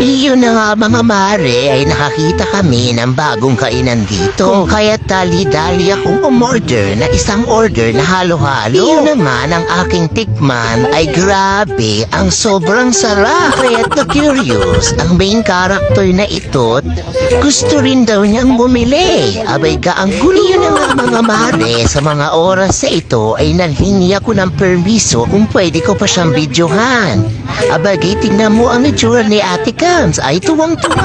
Iyon na nga mga mare ay nakakita kami ng bagong kainan dito. Kaya dali-dali akong umorder na isang order na halo-halo. Iyon naman ang aking tikman ay grabe, ang sobrang sarap. Kaya na-curious ang main character na ito. Gusto rin daw niyang bumili. Abay ka ang gulo. Iyon na nga mga mare, sa mga oras na ito ay nanghingi ako ng permiso kung pwede ko pa siyang videohan. Abagay, tingnan mo ang itsura ni Ate Cams. Ay, tuwang-tuwa.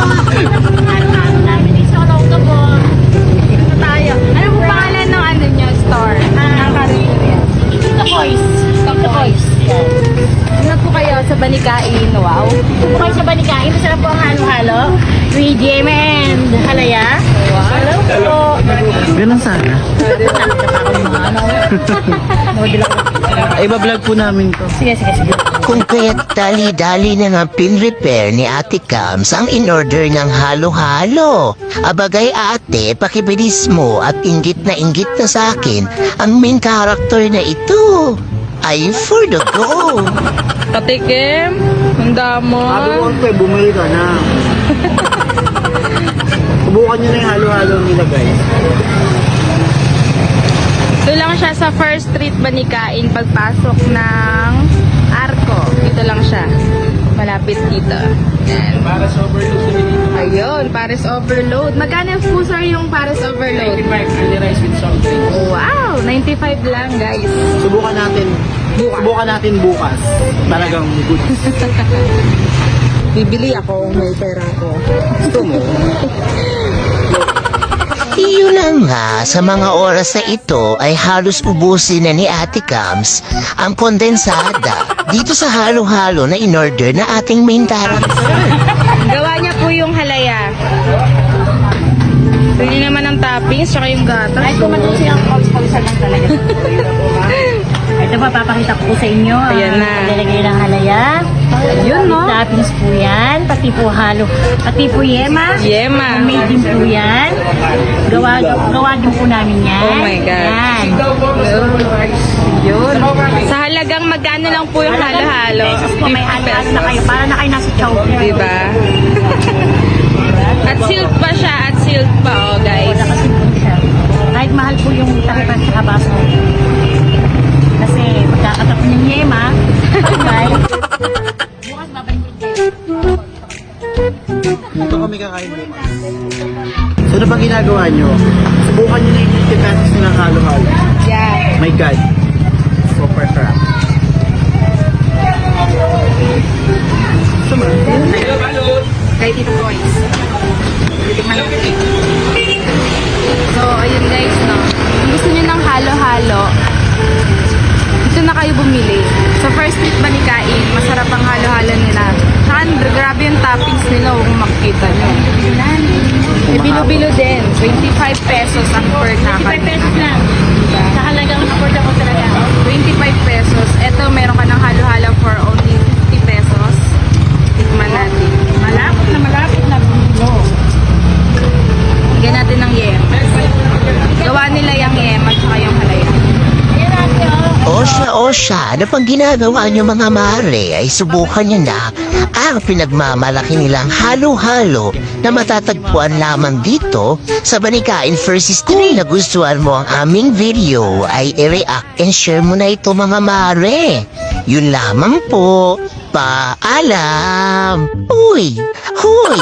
Tayo. Ano po pangalan ng ano nyo, store? Ang karinderya? The Boys. The Boys. Ano po kayo sa Banikain? Wow. Ito po kayo sa Banikain. Masarap po ang halo-halo. With jam and halaya. Wow. Hello po. Ganun sana. Ay, bablog po namin to. Sige. Kung kaya't dali-dali na nga pin-repair ni Ate Cams ang in-order ng halo-halo. Abagay ate, pakibilis mo at inggit na sa akin ang main character na ito. Ay, for the go! Patikim. Ang damo. Sabi ko ante, bumili ka na. Subukan nyo na yung halo-halo nila guys. Ito lang siya sa First Street Banikain pagpasok ng Arco. Dito lang siya. Malapit dito. Yan. Para sa overload. Ayun, Paris Overload. Magkano po sir yung Paris Overload? 95 only rice with salt drinks. Wow, 95 lang guys. Subukan natin bukas. Talagang good. Bibili ako, may pera ko. Gusto mo? Iyon na nga, sa mga oras na ito ay halos ubusin na ni Ate Cams ang kondensada dito sa halo-halo na in-order na ating main character. Gawa niya po yung halaya. Pwede naman ang toppings, tsaka yung gatas. Ay, kumanusi ang pausan lang talaga. Ito pa, papakita ko po sa inyo. Ayan na. Nilagay ng halaya. Yun, no? Toppings po yan. Pati po halo. Pati po yema. Yema. Made din po yan. Gawa din po namin yan. Oh my God. Yan. Yun. Sa halagang magkano lang po yung halo-halo? Pesos po, may halo-halo na kayo. Para na kayo nasa Chowking. Diba? At sealed pa siya, at sealed pa, oh guys. Nakasin po siya. Kahit mahal po yung taripan sa baso. Kasi magkakatapon yung yema. Okay. Bukas babalik ko kayo. Ito kami kakain bukas. So, ano pang ginagawa nyo? Subukan nyo na yung 50 pesos nilang halo-halo. Yeah. My God. Super sarap. Sama. Kay Tito Boys. So, ayun guys, no. Kung gusto nyo ng halo-halo, dito na kayo bumili. Sa First Street Banikain, masarap ang halo-halo nila. Saka, grabe yung toppings nila kung makikita nyo. May bilo-bilo din. 25 pesos ang per 25 pesos lang. Sa halagang affordable talaga. 25 pesos. Ito, meron ka ng halo-halo for only 50 pesos. Tikman natin. Malapit na bumilo. Bigyan natin ng yem. Gawa nila yung yem at saka yung halaya. Ayan natin, Osya, ano pang ginagawa niyo mga mare ay subukan niyo na ang pinagmamalaki nilang halo-halo na matatagpuan lamang dito sa Banikain First Street. Kung nagustuhan mo ang aming video ay i-react and share mo na ito mga mare. Yun lamang po. Paalam! Uy! Huy!